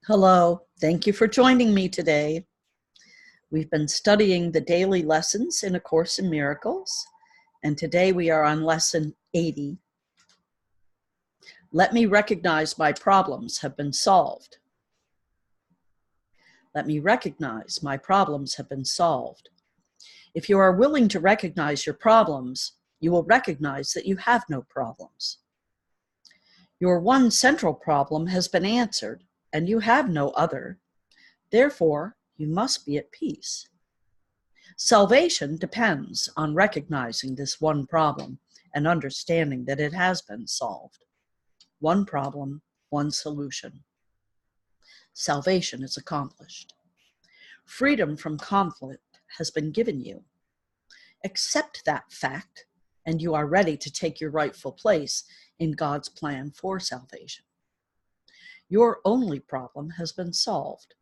Hello, thank you for joining me today. We've been studying the daily lessons in A Course in Miracles, and today we are on lesson 80. Let me recognize my problems have been solved. Let me recognize my problems have been solved. If you are willing to recognize your problems, you will recognize that you have no problems. Your one central problem has been answered, and you have no other. Therefore, you must be at peace. Salvation depends on recognizing this one problem and understanding that it has been solved. One problem, one solution. Salvation is accomplished. Freedom from conflict has been given you. Accept that fact, and you are ready to take your rightful place in God's plan for salvation. Your only problem has been solved.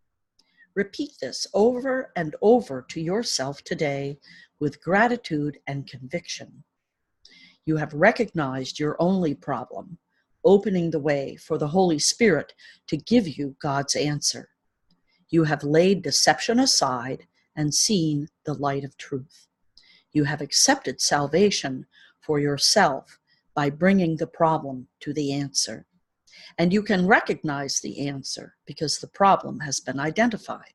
Repeat this over and over to yourself today with gratitude and conviction. You have recognized your only problem, opening the way for the Holy Spirit to give you God's answer. You have laid deception aside and seen the light of truth. You have accepted salvation for yourself by bringing the problem to the answer. And you can recognize the answer because the problem has been identified.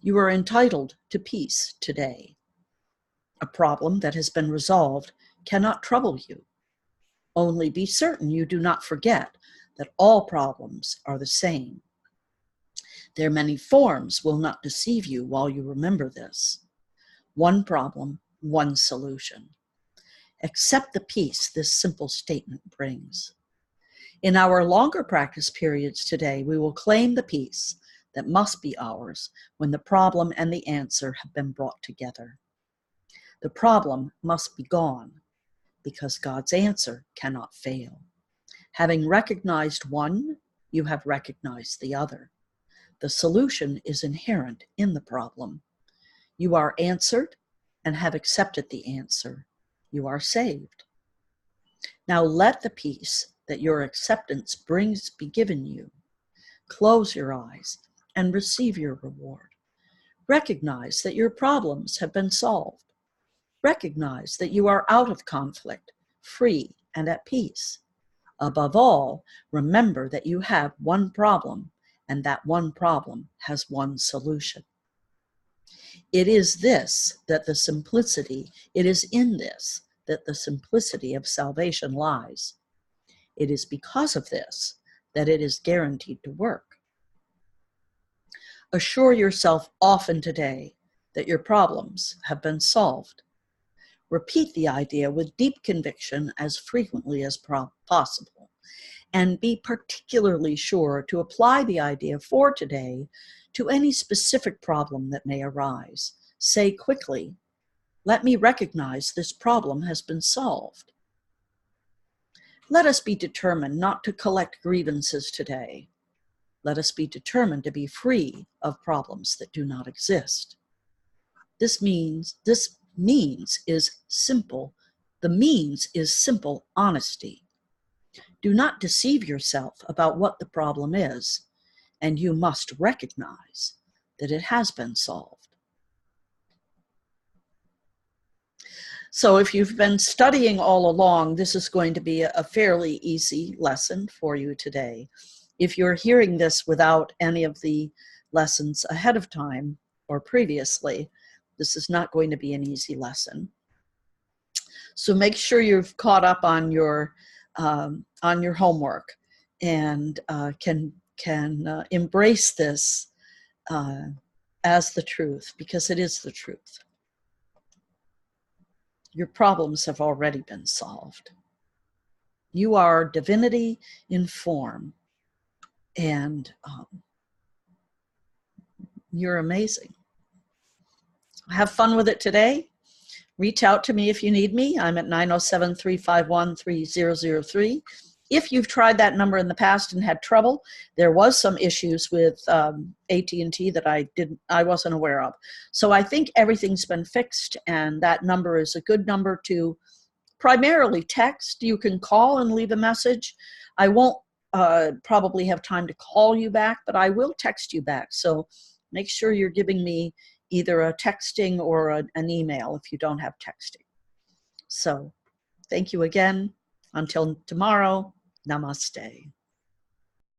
You are entitled to peace today. A problem that has been resolved cannot trouble you. Only be certain you do not forget that all problems are the same. Their many forms will not deceive you while you remember this. One problem, one solution. Accept the peace this simple statement brings. In our longer practice periods today, we will claim the peace that must be ours when the problem and the answer have been brought together. The problem must be gone because God's answer cannot fail. Having recognized one, you have recognized the other. The solution is inherent in the problem. You are answered and have accepted the answer. You are saved. Now let the peace that your acceptance brings be given you. Close your eyes and receive your reward. Recognize that your problems have been solved. Recognize that you are out of conflict, free and at peace. Above all, remember that you have one problem, and that one problem has one solution. It is in this that the simplicity of salvation lies. It is because of this that it is guaranteed to work. Assure yourself often today that your problems have been solved. Repeat the idea with deep conviction as frequently as possible, and be particularly sure to apply the idea for today to any specific problem that may arise. Say quickly, "Let me recognize this problem has been solved." Let us be determined not to collect grievances today. Let us be determined to be free of problems that do not exist. The means is simple honesty. Do not deceive yourself about what the problem is, and you must recognize that it has been solved. So if you've been studying all along, this is going to be a fairly easy lesson for you today. If you're hearing this without any of the lessons ahead of time or previously, this is not going to be an easy lesson. So make sure you've caught up on your homework and can embrace this as the truth, because it is the truth. Your problems have already been solved. You are divinity in form, and you're amazing. Have fun with it today. Reach out to me if you need me. I'm at 907-351-3003. If you've tried that number in the past and had trouble, there was some issues with AT&T that I wasn't aware of. So I think everything's been fixed, and that number is a good number to primarily text. You can call and leave a message. I won't probably have time to call you back, but I will text you back. So make sure you're giving me either a texting or an email if you don't have texting. So thank you again. Until tomorrow, namaste.